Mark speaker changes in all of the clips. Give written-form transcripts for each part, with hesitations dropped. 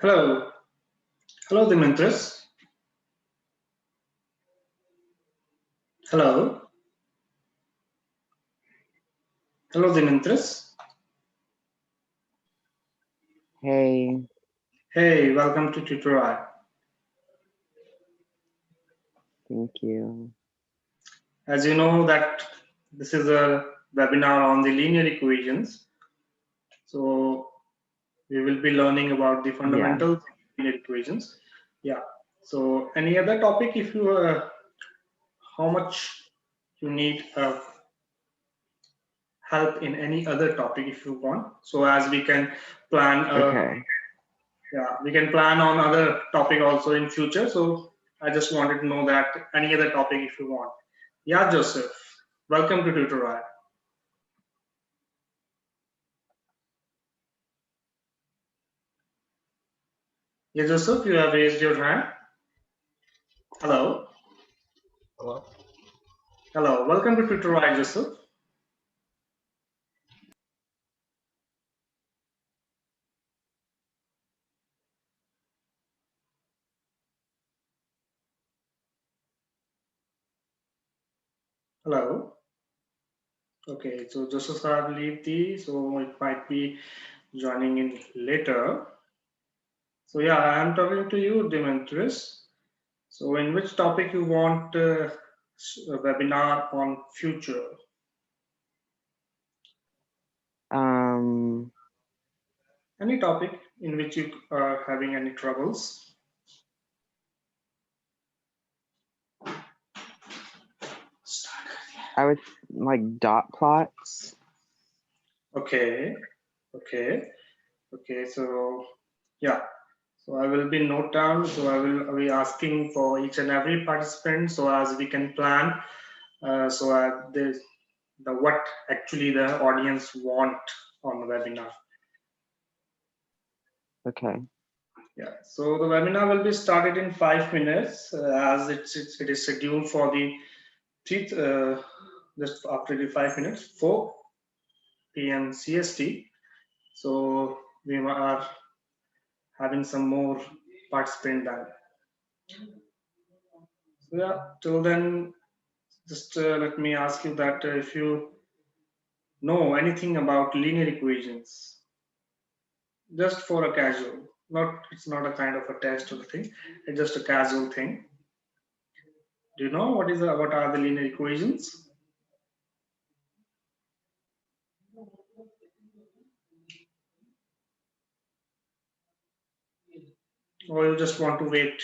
Speaker 1: Hello. Hello, Dimitris. Hello. Hello, Dimitris.
Speaker 2: Hey,
Speaker 1: Hey, welcome to Tutorial.
Speaker 2: thank you.
Speaker 1: As you know that this is a webinar on the linear equations. So we will be learning about the
Speaker 2: Yeah.
Speaker 1: fundamentals of linear equations. Yeah. So any other topic if you how much you need help in any other topic if you want. So as we can plan
Speaker 2: Okay.
Speaker 1: yeah, we can plan on other topic also in future. So I just wanted to know that any other topic if you want. Yeah, Joseph. Welcome to Tutorial. Yeah, Joseph, you have raised your hand. Hello.
Speaker 3: Hello.
Speaker 1: Hello. Welcome to Tutorial, Joseph. Hello. Okay, so Joseph have leave the, so it might be joining in later. So yeah, I am talking to you, Demetrius. So in which topic you want a webinar on future?
Speaker 2: Um,
Speaker 1: Any topic in which you are having any troubles?
Speaker 2: I would like dot plots.
Speaker 1: Okay, okay, okay. So yeah, so I will be note down. So I will be asking for each and every participant, so as we can plan. So the what actually the audience want on the webinar.
Speaker 2: Okay.
Speaker 1: Yeah. So the webinar will be started in 5 minutes, as it is scheduled for the just after the 5 minutes, 4 p.m. CST. So we are having some more participant time. So yeah, till then, just let me ask you that if you know anything about linear equations, just for a casual, not it's not a kind of a test or thing, it's just a casual thing. Do you know what are the linear equations? Or you just want to wait?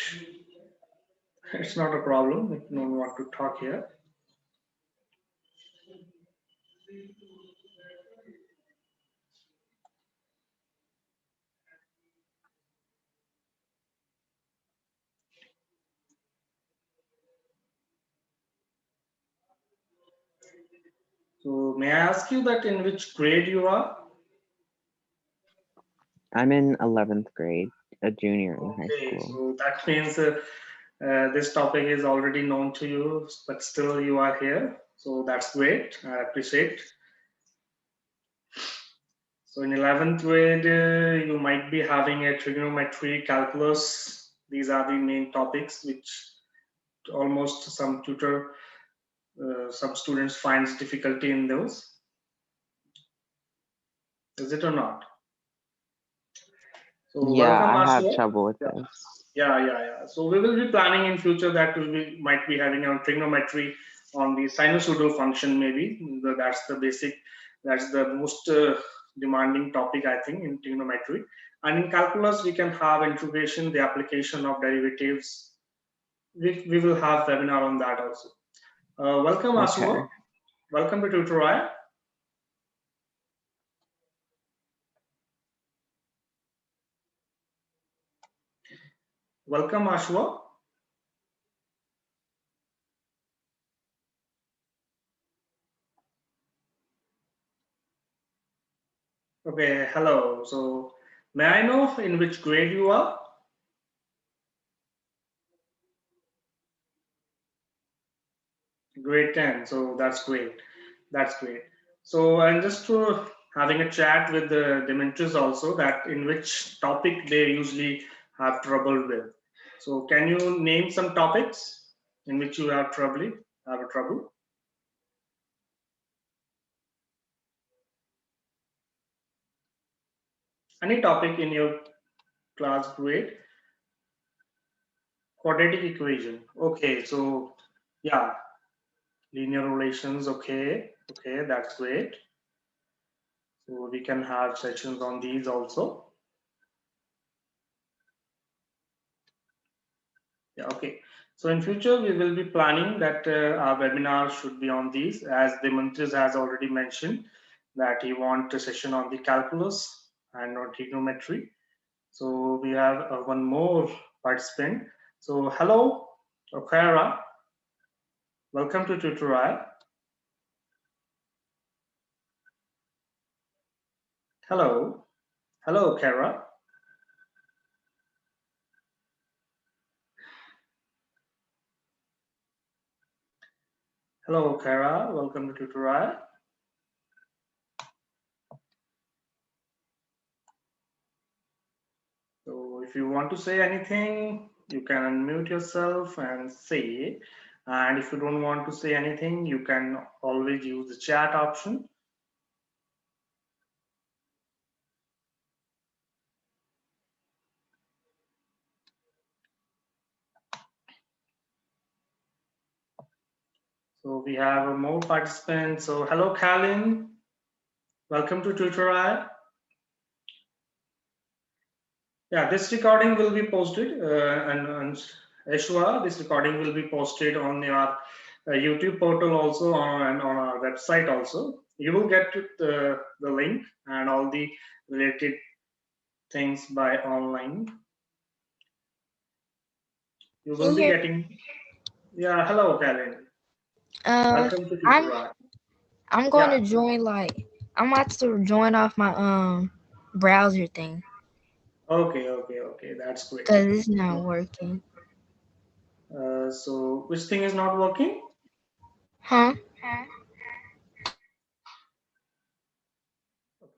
Speaker 1: It's not a problem if you don't want to talk here. So may I ask you that in which grade you are?
Speaker 2: I'm in 11th grade, a junior in high
Speaker 1: Okay,
Speaker 2: school.
Speaker 1: so that means this topic is already known to you, but still you are here. So that's great. I appreciate. So in 11th grade, you might be having a trigonometry, calculus. These are the main topics which almost some students finds difficulty in those. Is it or not? So
Speaker 2: Yeah,
Speaker 1: welcome,
Speaker 2: I have
Speaker 1: Ashwa.
Speaker 2: trouble with
Speaker 1: Yeah.
Speaker 2: this.
Speaker 1: Yeah. So we will be planning in future that we might be having on trigonometry on the sinusoidal function maybe. That's the basic, that's the most demanding topic I think in trigonometry. And in calculus we can have integration, the application of derivatives. We will have webinar on that also. Welcome,
Speaker 2: Okay.
Speaker 1: Ashwa. Welcome to Tutorial. Welcome, Ashwa. Okay, hello. So may I know in which grade you are? Grade 10. So that's great. That's great. So and just to having a chat with the mentors also, that in which topic they usually have trouble with. So can you name some topics in which you have trouble? Any topic in your class grade? Quadratic equation. Okay, so yeah, linear relations. Okay, that's great. So we can have sessions on these also. Yeah, okay. So in future, we will be planning that our webinar should be on these, as the Mantris has already mentioned that he wants a session on the calculus and on trigonometry. So we have one more participant. So hello, Okara. Welcome to tutorial. Hello, Okara. Hello, Okara. Welcome to tutorial. So if you want to say anything, you can unmute yourself and say. And if you don't want to say anything, you can always use the chat option. So we have more participants. So hello, Kalin. Welcome to tutorial. Yeah, this recording will be posted and Ashwa, this recording will be posted on your YouTube portal also and on our website also. You will get the link and all the related things by online. You will be getting. Yeah, hello, Karen. Welcome to tutorial.
Speaker 3: I'm going to join, like, I'm about to join off my browser thing.
Speaker 1: Okay, that's great.
Speaker 3: Because it's not working.
Speaker 1: So which thing is not working?
Speaker 3: Huh?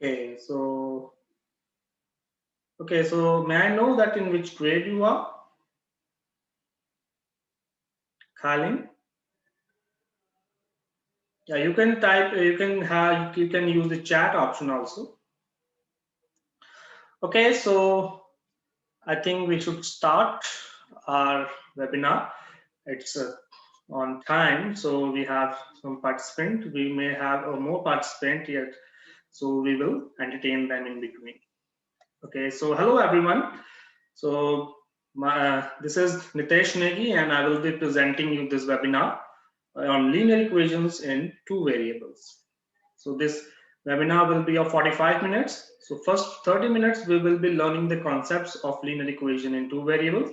Speaker 1: Okay, so may I know that in which grade you are? Kalin? Yeah, you can type, you can use the chat option also. Okay, so I think we should start our webinar. It's on time, so we have some participant. We may have more participant yet, so we will entertain them in between. Okay, so hello everyone. So this is Nitesh Negi, and I will be presenting you this webinar on linear equations in two variables. So this webinar will be of 45 minutes. So first 30 minutes, we will be learning the concepts of linear equation in two variables.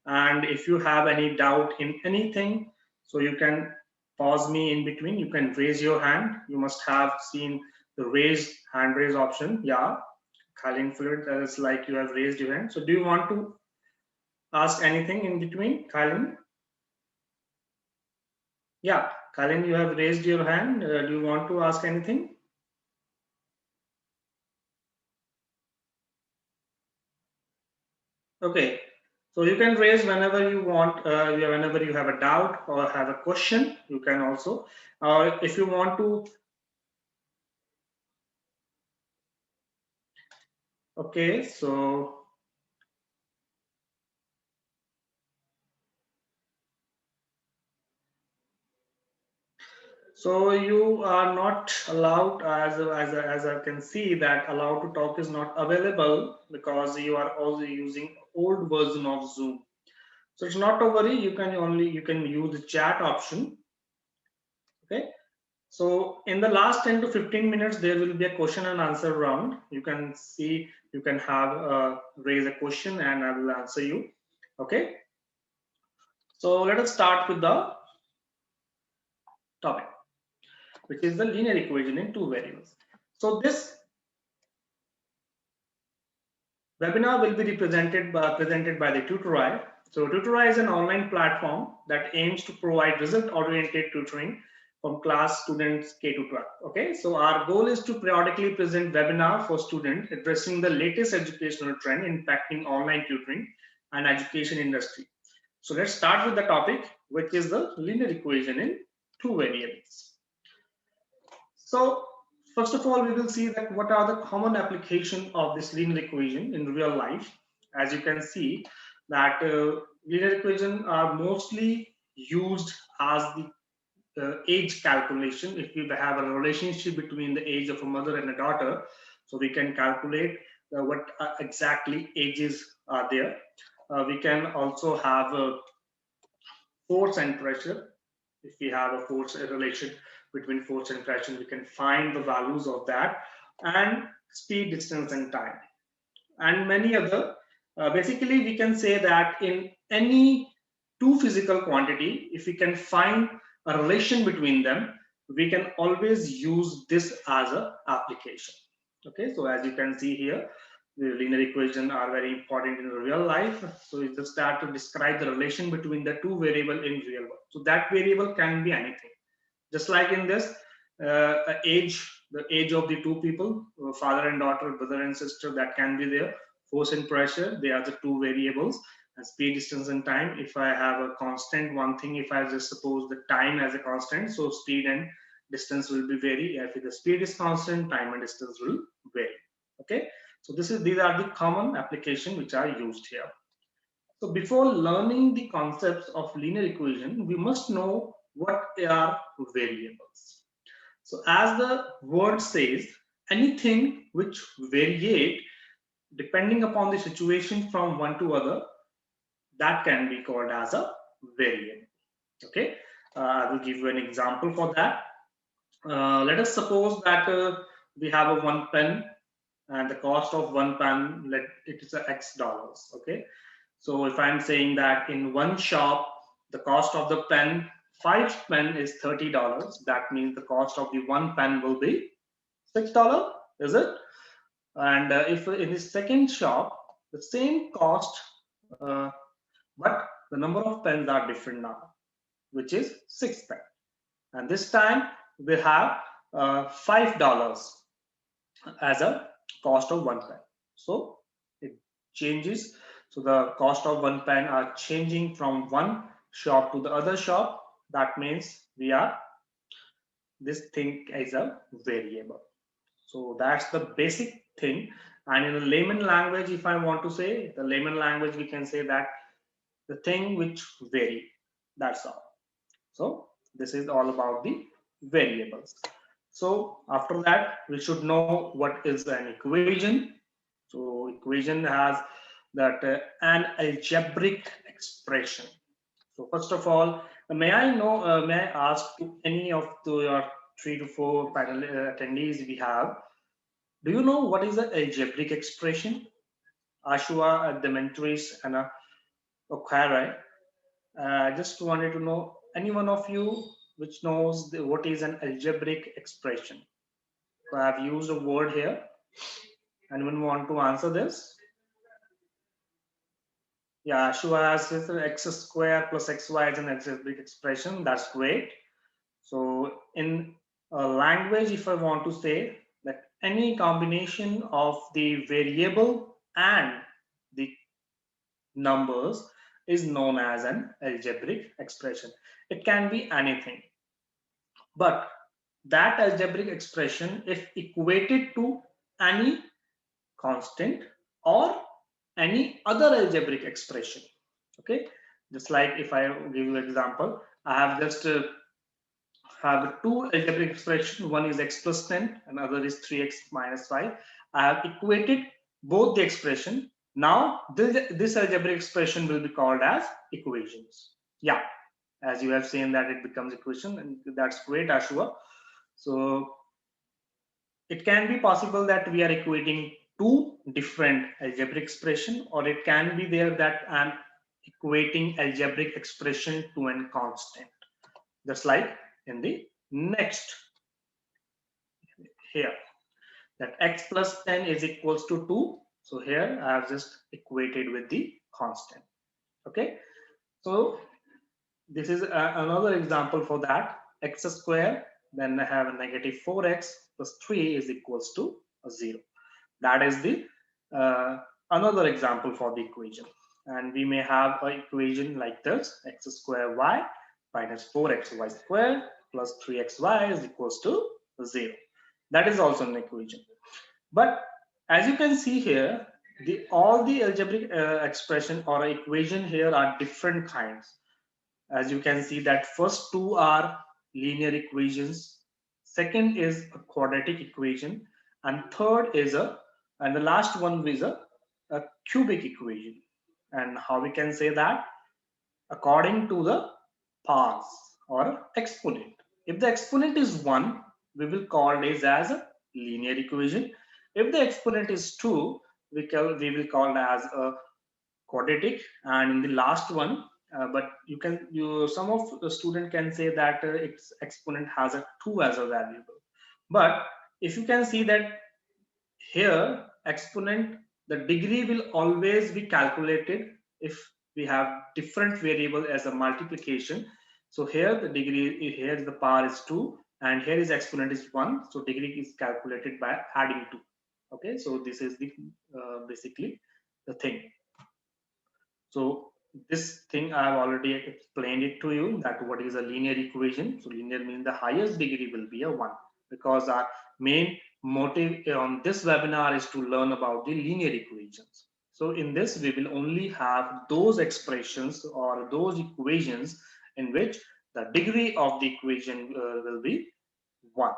Speaker 1: And if you have any doubt in anything, so you can pause me in between. You can raise your hand. You must have seen the hand raise option. Yeah, Kalin Fluid, that is like you have raised your hand. So do you want to ask anything in between, Kalin? Yeah, Kalin, you have raised your hand. Do you want to ask anything? Okay, so you can raise whenever you want, whenever you have a doubt or have a question, you can also, if you want to. Okay, so you are not allowed, as I can see that allowed to talk is not available because you are also using old version of Zoom. So it's not a worry. You can use the chat option. Okay. So in the last 10 to 15 minutes, there will be a question and answer round. You can see, you can have raise a question and I will answer you. Okay. So let us start with the topic, which is the linear equation in two variables. So this webinar will be presented by the Tutorai. So Tutorai is an online platform that aims to provide result-oriented tutoring from class students K to 12. Okay, so our goal is to periodically present webinar for students addressing the latest educational trend impacting online tutoring and education industry. So let's start with the topic, which is the linear equation in two variables. So first of all, we will see that what are the common application of this linear equation in real life. As you can see that linear equation are mostly used as the age calculation. If we have a relationship between the age of a mother and a daughter, so we can calculate what exactly ages are there. We can also have a force and pressure. If we have a force a relation between force and pressure, we can find the values of that, and speed, distance, and time, and many other. Basically, we can say that in any two physical quantity, if we can find a relation between them, we can always use this as a application. Okay, so as you can see here, the linear equations are very important in real life. So we just start to describe the relation between the two variable in real world. So that variable can be anything. Just like in this the age of the two people, father and daughter, brother and sister, that can be there. Force and pressure, they are the two variables. And speed, distance, and time, if I have a constant one thing, if I just suppose the time as a constant, so speed and distance will be vary. If the speed is constant, time and distance will vary. Okay, so these are the common application which are used here. So before learning the concepts of linear equation, we must know what are variables. So as the word says, anything which variate depending upon the situation from one to other, that can be called as a variable. Okay, I will give you an example for that. Let us suppose that we have a one pen, and the cost of one pen, it is a X dollars. Okay, so if I'm saying that in one shop, the cost of the pen, 5 pen is $30, that means the cost of the one pen will be $6, is it? And if in the second shop, the same cost, but the number of pens are different now, which is 6 pen. And this time we have $5 as a cost of one pen. So it changes. So the cost of one pen are changing from one shop to the other shop. That means this thing is a variable. So that's the basic thing. And in a layman language, if I want to say the layman language, we can say that the thing which vary. That's all. So this is all about the variables. So after that, we should know what is an equation. So equation has that an algebraic expression. So first of all, may I ask to any of your 3 to 4 panel attendees we have, do you know what is an algebraic expression? Ashua, Demetris, and Okara. I just wanted to know any one of you which knows what is an algebraic expression. So I have used a word here. Anyone want to answer this? Yeah, Ashua has this x square plus xy as an algebraic expression. That's great. So in a language, if I want to say that any combination of the variable and the numbers is known as an algebraic expression. It can be anything, but that algebraic expression if equated to any constant or any other algebraic expression. Okay, just like if I give you an example, I have just have two algebraic expression. One is x plus 10, another is 3x minus 5. I have equated both the expression. Now this algebraic expression will be called as equations. Yeah, as you have seen that it becomes equation, and that's great, Ashua. So it can be possible that we are equating two different algebraic expression, or it can be there that I'm equating algebraic expression to a constant, just like in the next here, that x plus 10 is equals to 2. So here I have just equated with the constant. Okay, so this is another example for that. x square, then I have a negative 4x plus 3 is equals to 0. That is the another example for the equation. And we may have an equation like this: x square y minus 4xy squared plus 3xy is equals to 0. That is also an equation. But as you can see here, all the algebraic expression or equation here are different kinds. As you can see that first two are linear equations, second is a quadratic equation, and third is and the last one is a cubic equation. And how we can say that? According to the powers or exponent. If the exponent is 1, we will call this as a linear equation. If the exponent is 2, we will call it as a quadratic. And in the last one, but some of the student can say that its exponent has a 2 as a variable. But if you can see that here exponent, the degree will always be calculated if we have different variable as a multiplication. So here the degree, here the power is 2 and here is exponent is 1, so degree is calculated by adding 2. Okay, so this is the basically the thing. So this thing I have already explained it to you, that what is a linear equation. So linear means the highest degree will be a 1, because our main motive on this webinar is to learn about the linear equations. So in this we will only have those expressions or those equations in which the degree of the equation will be 1.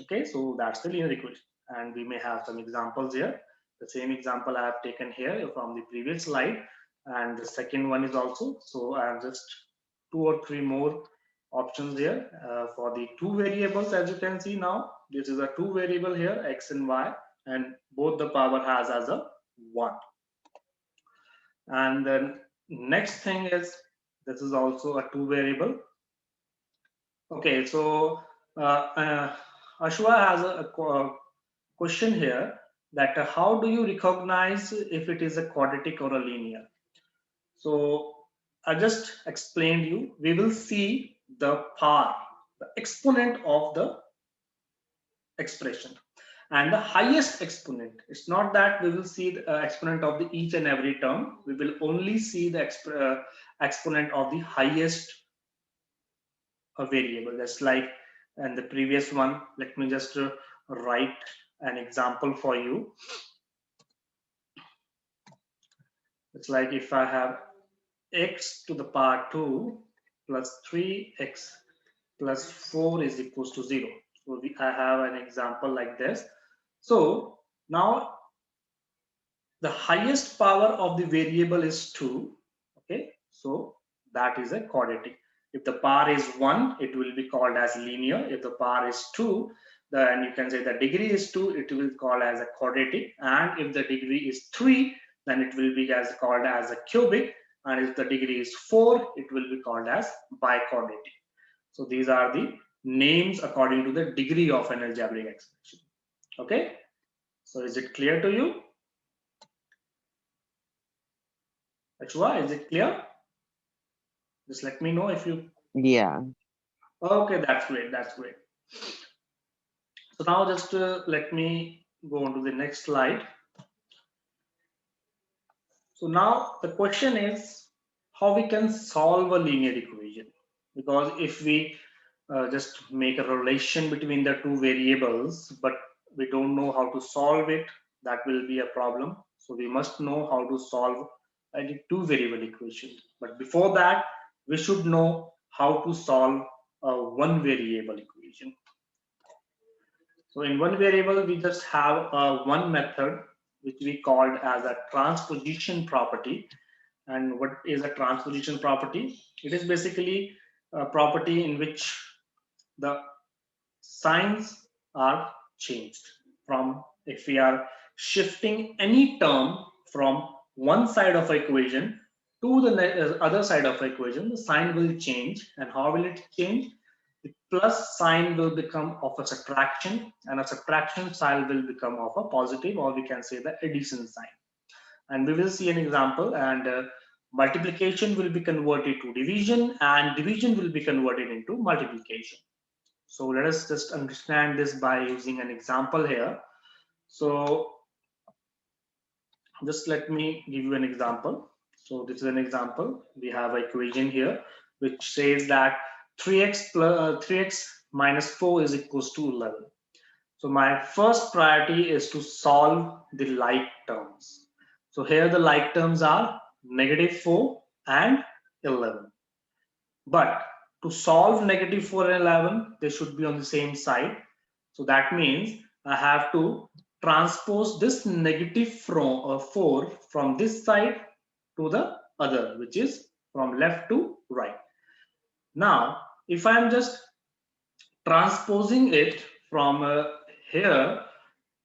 Speaker 1: Okay, so that's the linear equation. And we may have some examples here. The same example I have taken here from the previous slide, and the second one is also. So I have just 2 or 3 more options here for the 2 variables. As you can see now, this is a 2 variable here, x and y, and both the power has as a 1. And then next thing is, this is also a 2 variable. Okay, so Ashwa has a question here, that how do you recognize if it is a quadratic or a linear? So I just explained you. We will see the power, the exponent of the expression, and the highest exponent. It's not that we will see the exponent of the each and every term. We will only see the exponent of the highest variable. Just like in the previous one, let me just write an example for you. It's like if I have x to the power 2 plus 3x plus 4 is equals to 0. So I have an example like this. So now the highest power of the variable is 2. Okay, so that is a quadratic. If the power is 1, it will be called as linear. If the power is 2, then you can say the degree is 2, it will be called as a quadratic. And if the degree is 3, then it will be called as a cubic. And if the degree is 4, it will be called as biquadratic. So these are the names according to the degree of an algebraic expression. Okay, so is it clear to you? Achua, is it clear? Just let me know if you.
Speaker 2: Yeah.
Speaker 1: Okay, that's great. That's great. So now just let me go on to the next slide. So now the question is how we can solve a linear equation, because if we just make a relation between the 2 variables, but we don't know how to solve it, that will be a problem. So we must know how to solve a 2 variable equation. But before that, we should know how to solve a 1 variable equation. So in 1 variable, we just have one method which we called as a transposition property. And what is a transposition property? It is basically a property in which the signs are changed. From if we are shifting any term from one side of the equation to the other side of the equation, the sign will change. And how will it change? The plus sign will become of a subtraction, and a subtraction sign will become of a positive, or we can say the addition sign. And we will see an example, and multiplication will be converted to division, and division will be converted into multiplication. So let us just understand this by using an example here. So just let me give you an example. So this is an example. We have an equation here which says that 3x minus 4 is equals to 11. So my first priority is to solve the like terms. So here the like terms are -4 and 11. But to solve -4 and 11, they should be on the same side. So that means I have to transpose this -4 from this side to the other, which is from left to right. Now, if I'm just transposing it from here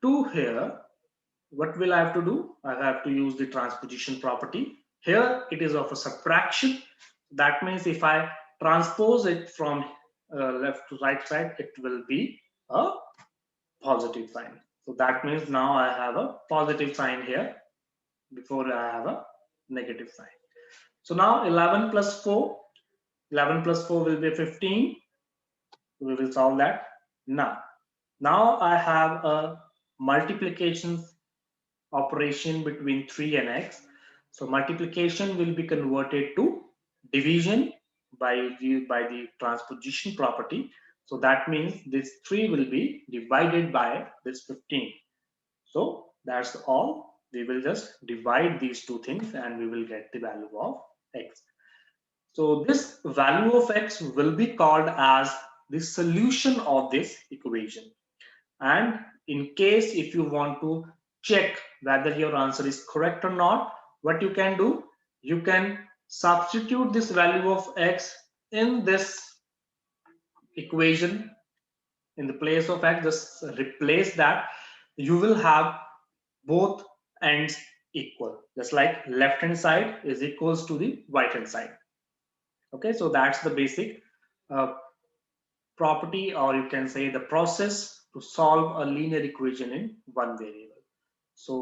Speaker 1: to here, what will I have to do? I have to use the transposition property. Here it is of a subtraction. That means if I transpose it from left to right side, it will be a positive sign. So that means now I have a positive sign here before I have a negative sign. So now 11 plus 4 will be 15. We will solve that. Now I have a multiplication operation between 3 and x. So multiplication will be converted to division by the transposition property. So that means this 3 will be divided by this 15. So that's all. We will just divide these two things and we will get the value of x. So this value of x will be called as the solution of this equation. And in case if you want to check whether your answer is correct or not, what you can do, you can substitute this value of x in this equation. In the place of x, just replace that. You will have both ends equal, just like left hand side is equals to the right hand side. Okay, so that's the basic property, or you can say the process to solve a linear equation in one variable. So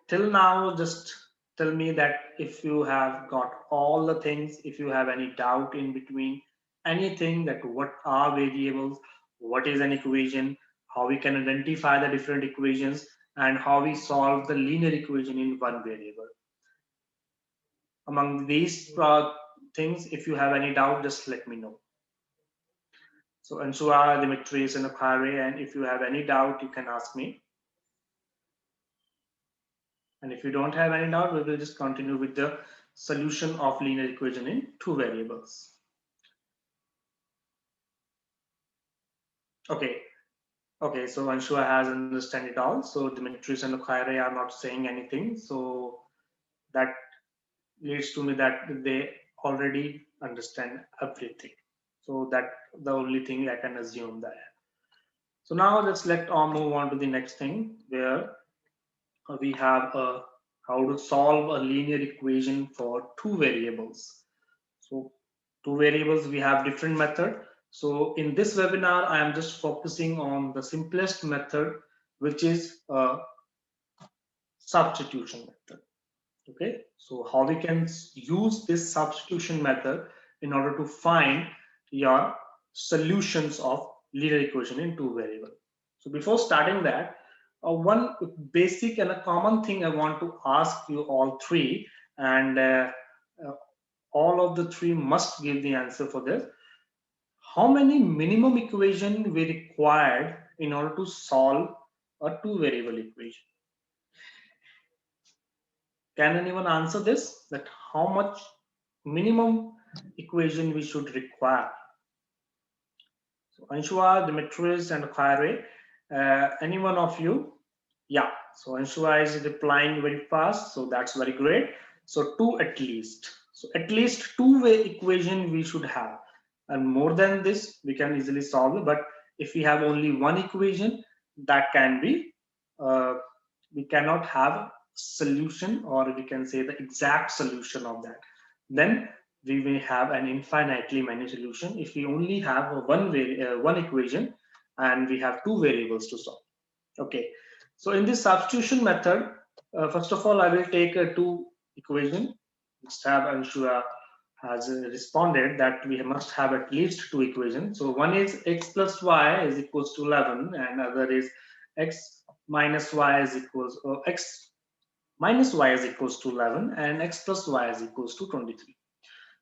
Speaker 1: till now, just tell me that if you have got all the things, if you have any doubt in between anything, that what are variables, what is an equation, how we can identify the different equations, and how we solve the linear equation in one variable. Among these things, if you have any doubt, just let me know. So Anshua, Dimitris, and Akhare, and if you have any doubt, you can ask me. And if you don't have any doubt, we will just continue with the solution of linear equation in two variables. Okay, so Anshua has understand it all. So Dimitris and Akhare are not saying anything. So that leads to me that they already understand everything. So that the only thing I can assume there. So now let's move on to the next thing, where we have how to solve a linear equation for two variables. So two variables, we have different method. So in this webinar, I am just focusing on the simplest method, which is a substitution method. Okay, so how we can use this substitution method in order to find your solutions of linear equation in two variables. So before starting that, one basic and a common thing I want to ask you all three, and all of the three must give the answer for this. How many minimum equation we required in order to solve a two variable equation? Can anyone answer this? That how much minimum equation we should require? So Anshua, Dimitris, and Akhare, any one of you? Yeah, so Anshua is replying very fast, so that's very great. So two at least. So at least two-way equation we should have. And more than this, we can easily solve it. But if we have only one equation, that can be, we cannot have solution, or we can say the exact solution of that. Then we may have an infinitely many solution if we only have one equation and we have two variables to solve. Okay, so in this substitution method, first of all, I will take two equation. Let's have Anshua has responded that we must have at least two equations. So one is x plus y is equals to 11, and other is x minus y is equals, x minus y is equals to 11, and x plus y is equals to 23.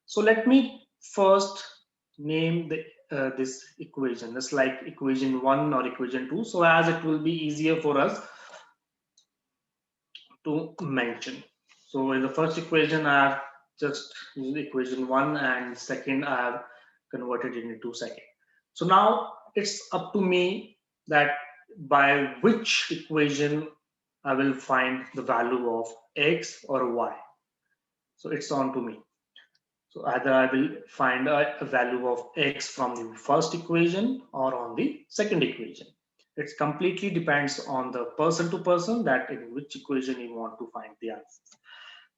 Speaker 1: So let me first name the this equation, just like equation 1 or equation 2, so as it will be easier for us to mention. So in the first equation, I have just used equation 1, and second I have converted it into second. So now it's up to me that by which equation I will find the value of x or y. So it's on to me. So either I will find a value of x from the first equation or on the second equation. It completely depends on the person to person that in which equation you want to find the answer.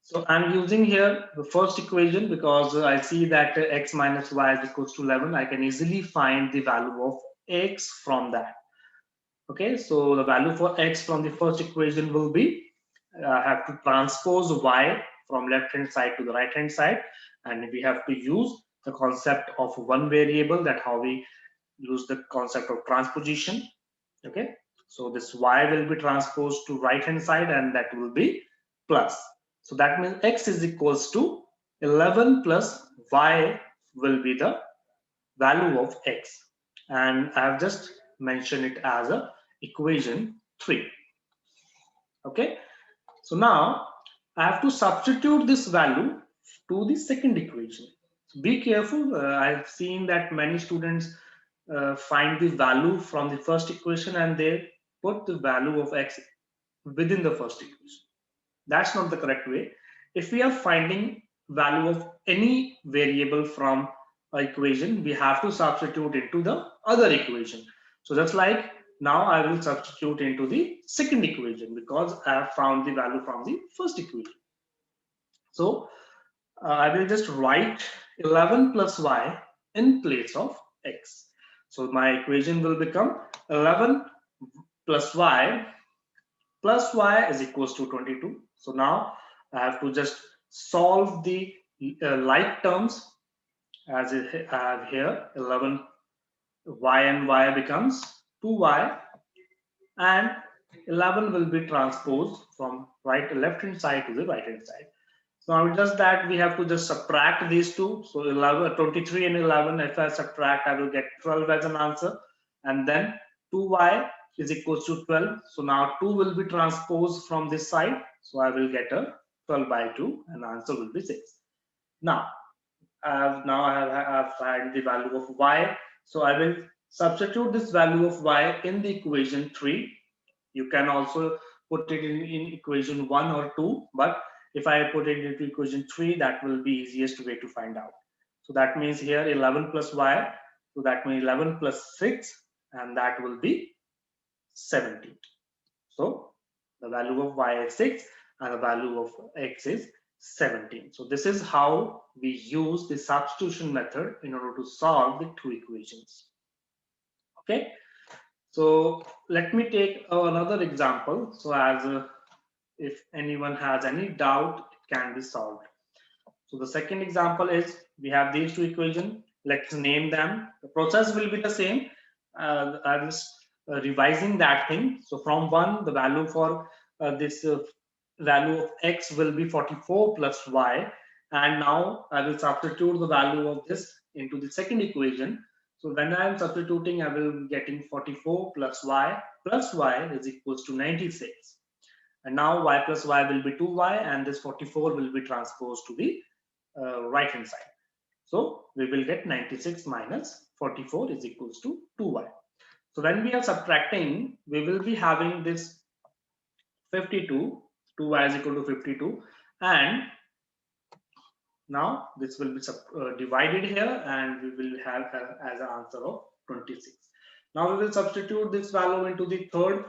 Speaker 1: So I'm using here the first equation because I see that x minus y is equals to 11. I can easily find the value of x from that. Okay, so the value for x from the first equation will be, I have to transpose y from left hand side to the right hand side, and we have to use the concept of one variable, that how we use the concept of transposition. Okay, so this y will be transposed to right hand side, and that will be plus. So that means x is equals to 11 plus y will be the value of x, and I have just mentioned it as a equation 3. Okay, so now I have to substitute this value to the second equation. So be careful. I've seen that many students find the value from the first equation and they put the value of x within the first equation. That's not the correct way. If we are finding value of any variable from an equation, we have to substitute into the other equation. So just like now I will substitute into the second equation because I have found the value from the first equation. So I will just write 11 plus y in place of x. So my equation will become 11 plus y is equals to 22. So now I have to just solve the like terms, as I have here 11 y and y becomes 2y, and 11 will be transposed from left hand side to the right hand side. So now just that we have to just subtract these two. So 23 and 11, if I subtract, I will get 12 as an answer, and then 2y is equals to 12. So now 2 will be transposed from this side. So I will get a 12 by 2, and the answer will be 6. Now I have had the value of y. So I will substitute this value of y in the equation 3. You can also put it in equation 1 or 2, but if I put it into equation 3, that will be easiest way to find out. So that means here 11 plus y, so that means 11 plus 6, and that will be 17. So the value of y is 6 and the value of x is 17. So this is how we use the substitution method in order to solve the two equations. Okay, so let me take another example. So as if anyone has any doubt, it can be solved. So the second example is we have these two equations. Let's name them. The process will be the same. I'm just revising that thing. So from 1, the value for this value of x will be 44 plus y, and now I will substitute the value of this into the second equation. So when I am substituting, I will be getting 44 plus y is equals to 96. And now y plus y will be 2y, and this 44 will be transposed to the right hand side. So we will get 96 minus 44 is equals to 2y. So when we are subtracting, we will be having this 52, 2y is equal to 52, and now this will be divided here, and we will have as an answer of 26. Now we will substitute this value into the third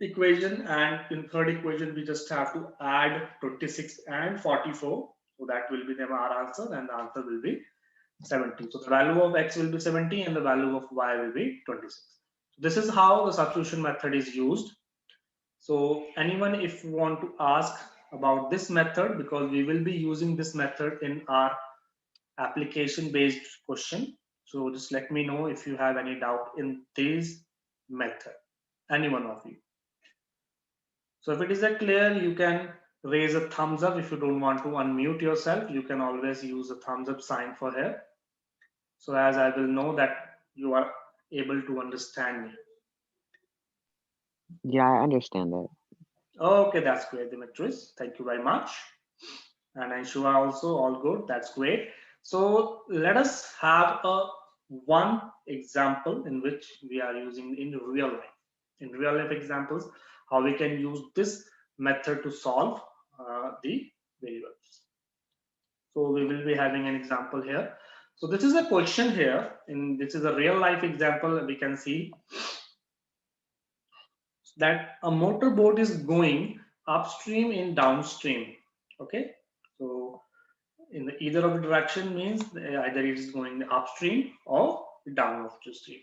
Speaker 1: equation, and in third equation we just have to add 26 and 44. So that will be our answer, and the answer will be 70. So the value of x will be 70 and the value of y will be 26. This is how the substitution method is used. So anyone if you want to ask about this method, because we will be using this method in our application based question. So just let me know if you have any doubt in this method, any one of you. So if it is clear, you can raise a thumbs up. If you don't want to unmute yourself, you can always use a thumbs up sign for here. So as I will know that you are able to understand me.
Speaker 2: Yeah, I understand that.
Speaker 1: Okay, that's great, Dimitris. Thank you very much. And Anshua also, all good. That's great. So let us have a one example in which we are using in real life. In real life examples, how we can use this method to solve the variables. So we will be having an example here. So this is a question here. This is a real life example. We can see that a motorboat is going upstream and downstream. Okay, so in either of the direction means either it is going upstream or downstream.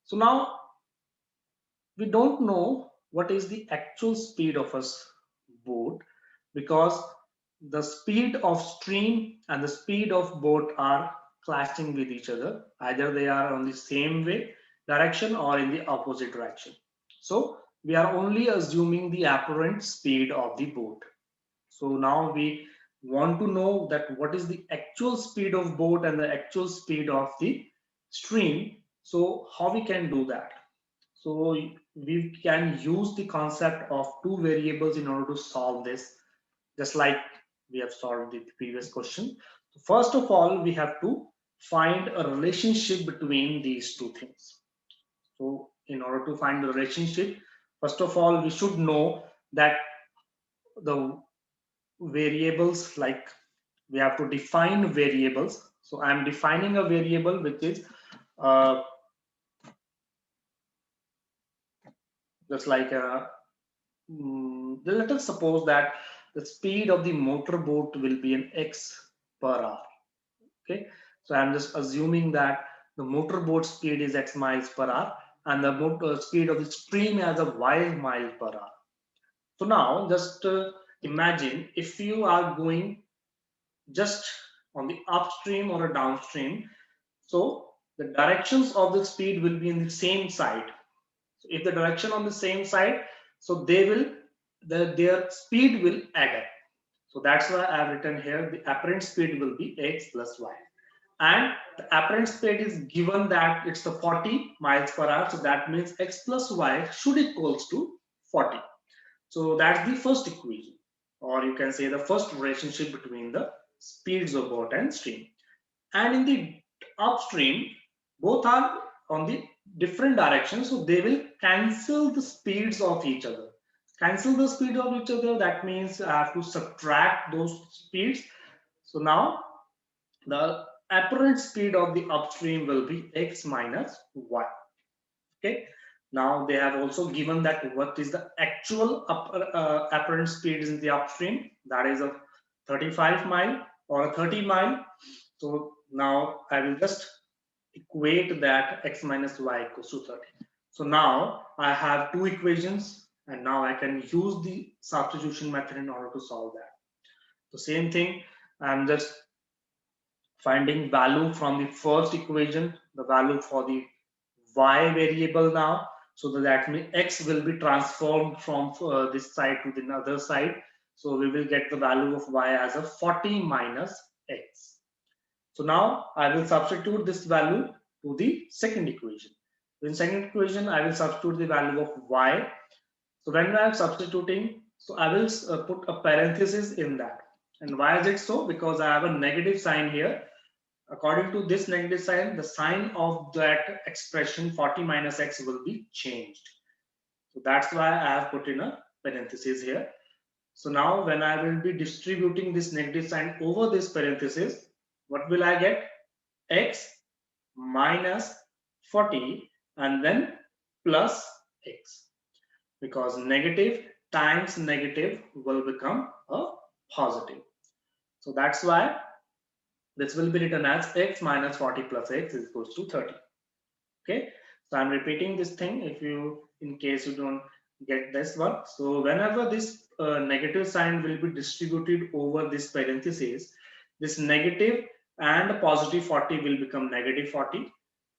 Speaker 1: So now we don't know what is the actual speed of a boat, because the speed of stream and the speed of boat are clashing with each other. Either they are on the same way direction or in the opposite direction. So we are only assuming the apparent speed of the boat. So now we want to know that what is the actual speed of boat and the actual speed of the stream. So how we can do that? So we can use the concept of two variables in order to solve this, just like we have solved the previous question. First of all, we have to find a relationship between these two things. So in order to find the relationship, first of all, we should know that the variables, like we have to define variables. So I'm defining a variable which is just like let us suppose that the speed of the motorboat will be an x per hour. Okay, so I'm just assuming that the motorboat speed is x miles per hour and the motor speed of the stream as a y mile per hour. So now just imagine if you are going just on the upstream or a downstream, so the directions of the speed will be in the same side. So if the direction on the same side, so they will their speed will add up. So that's why I've written here the apparent speed will be x plus y, and the apparent speed is given that it's the 40 miles per hour. So that means x plus y should equals to 40. So that's the first equation, or you can say the first relationship between the speeds of boat and stream. And in the upstream, both are on the different directions, so they will cancel the speeds of each other. Cancel the speed of each other, that means I have to subtract those speeds. So now the apparent speed of the upstream will be x minus y. Okay, now they have also given that what is the actual apparent speed in the upstream, that is a 35 mile or a 30 mile. So now I will just equate that x minus y equals to 30. So now I have two equations and now I can use the substitution method in order to solve that. The same thing, I'm just finding value from the first equation, the value for the y variable now. So that means x will be transformed from this side to the other side. So we will get the value of y as a 40 minus x. So now I will substitute this value to the second equation. In second equation, I will substitute the value of y. So when I am substituting, so I will put a parenthesis in that. And why is it so? Because I have a negative sign here. According to this negative sign, the sign of that expression 40 minus x will be changed. So that's why I have put in a parenthesis here. So now when I will be distributing this negative sign over this parenthesis, what will I get? X minus 40 and then plus x, because negative times negative will become a positive. So that's why this will be written as x minus 40 plus x is equals to 30. Okay, so I'm repeating this thing if you, in case you don't get this one. So whenever this negative sign will be distributed over this parenthesis, this negative and positive 40 will become negative 40.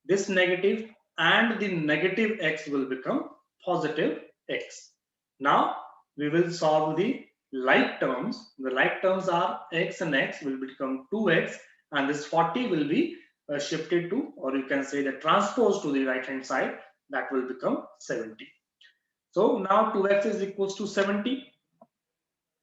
Speaker 1: This negative and the negative x will become positive x. Now we will solve the like terms. The like terms are x and x will become 2x, and this 40 will be shifted to, or you can say the transpose to the right hand side, that will become 70. So now 2x is equals to 70.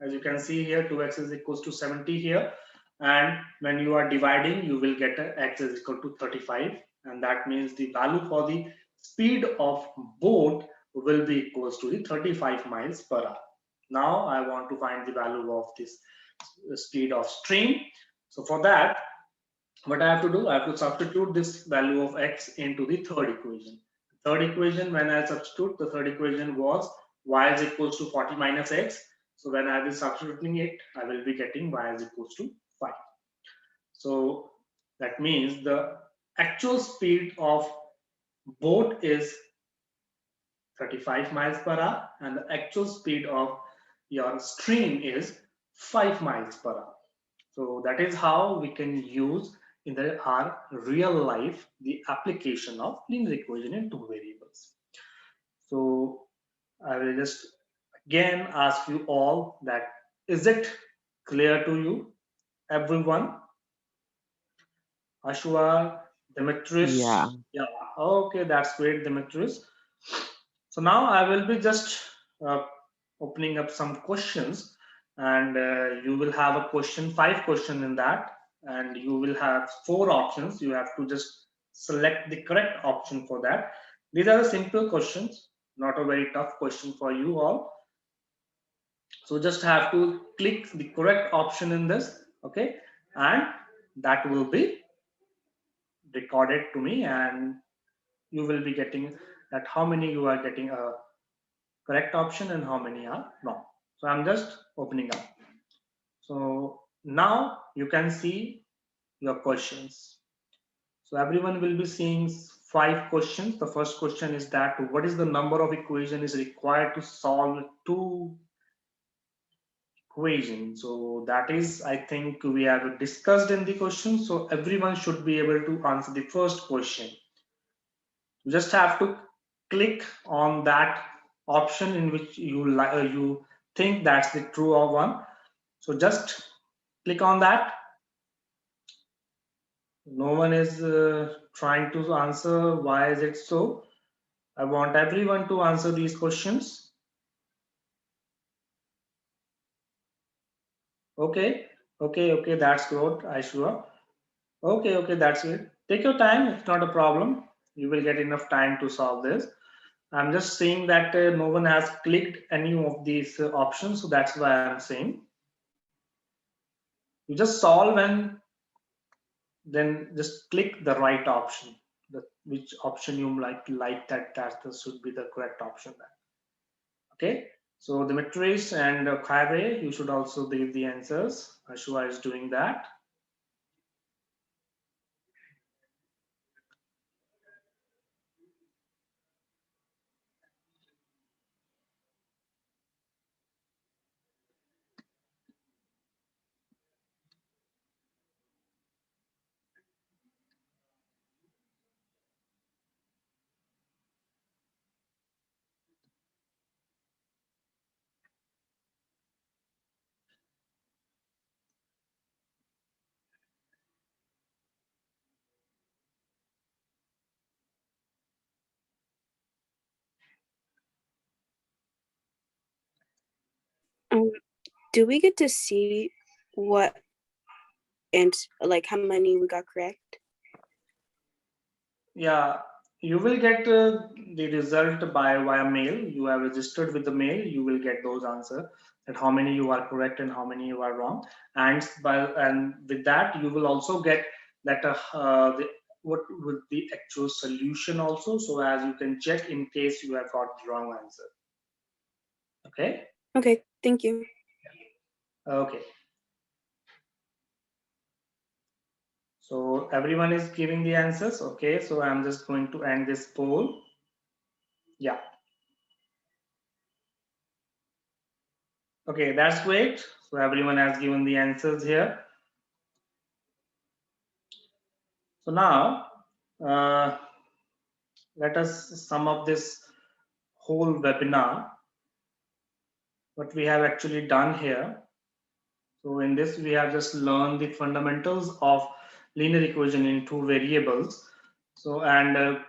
Speaker 1: As you can see here, 2x is equals to 70 here, and when you are dividing you will get x is equal to 35, and that means the value for the speed of boat will be equals to the 35 miles per hour. Now I want to find the value of this speed of stream. So for that, what I have to do, I have to substitute this value of x into the third equation. Third equation, when I substitute, the third equation was y is equals to 40 minus x. So when I will substituting it, I will be getting y is equals to 5. So that means the actual speed of boat is 35 miles per hour, and the actual speed of your stream is 5 miles per hour. So that is how we can use in our real life the application of linear equation in two variables. So I will just again ask you all that, is it clear to you, everyone? Ashwa, Demetrius?
Speaker 2: Yeah.
Speaker 1: Yeah, okay, that's great, Demetrius. So now I will be just opening up some questions, and you will have a question, 5 questions in that, and you will have 4 options. You have to just select the correct option for that. These are the simple questions, not a very tough question for you all. So just have to click the correct option in this, okay, and that will be recorded to me, and you will be getting that how many you are getting a correct option and how many are wrong. So I'm just opening up. So now you can see your questions. So everyone will be seeing 5 questions. The first question is that what is the number of equation is required to solve 2 equations? So that is, I think we have discussed in the question. So everyone should be able to answer the first question. You just have to click on that option in which you think that's the true or one. So just click on that. No one is trying to answer. Why is it so? I want everyone to answer these questions. Okay, okay, that's good, Aishwarya. Okay, that's it. Take your time. It's not a problem. You will get enough time to solve this. I'm just saying that no one has clicked any of these options, so that's why I'm saying. You just solve and then just click the right option. Which option you like that should be the correct option then. Okay, so Dimitris and Khybe, you should also give the answers. Ashwa is doing that.
Speaker 4: Do we get to see what and like how many we got correct?
Speaker 1: Yeah, you will get the result via mail. You are registered with the mail. You will get those answers, that how many you are correct and how many you are wrong. And with that, you will also get that what would the actual solution also. So as you can check in case you have got the wrong answer. Okay.
Speaker 4: Okay, thank you.
Speaker 1: Okay. So everyone is giving the answers. Okay, so I'm just going to end this poll. Yeah. Okay, that's great. So everyone has given the answers here. So now let us sum up this whole webinar, what we have actually done here. So in this, we have just learned the fundamentals of linear equation in two variables. So, and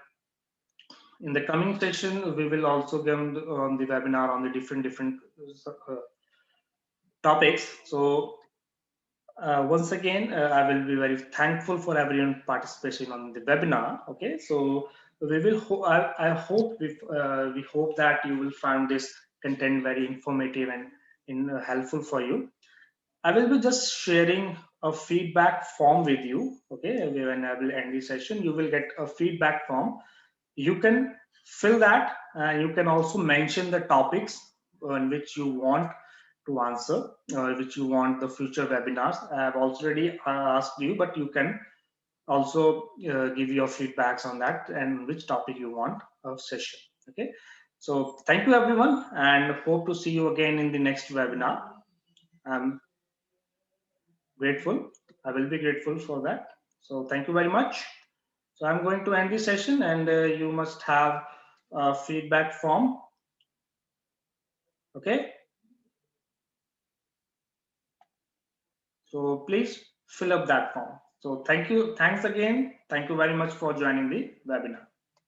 Speaker 1: in the coming session, we will also give on the webinar on the different topics. So once again, I will be very thankful for everyone participation on the webinar. Okay, so we will. I hope we hope that you will find this content very informative and helpful for you. I will be just sharing a feedback form with you. Okay, when I will end the session, you will get a feedback form. You can fill that, and you can also mention the topics on which you want to answer, which you want the future webinars. I have already asked you, but you can also give your feedbacks on that and which topic you want of session. Okay, so thank you everyone, and hope to see you again in the next webinar. I'm grateful. I will be grateful for that. So thank you very much. So I'm going to end the session, and you must have a feedback form. Okay. So please fill up that form. So thank you. Thanks again. Thank you very much for joining the webinar.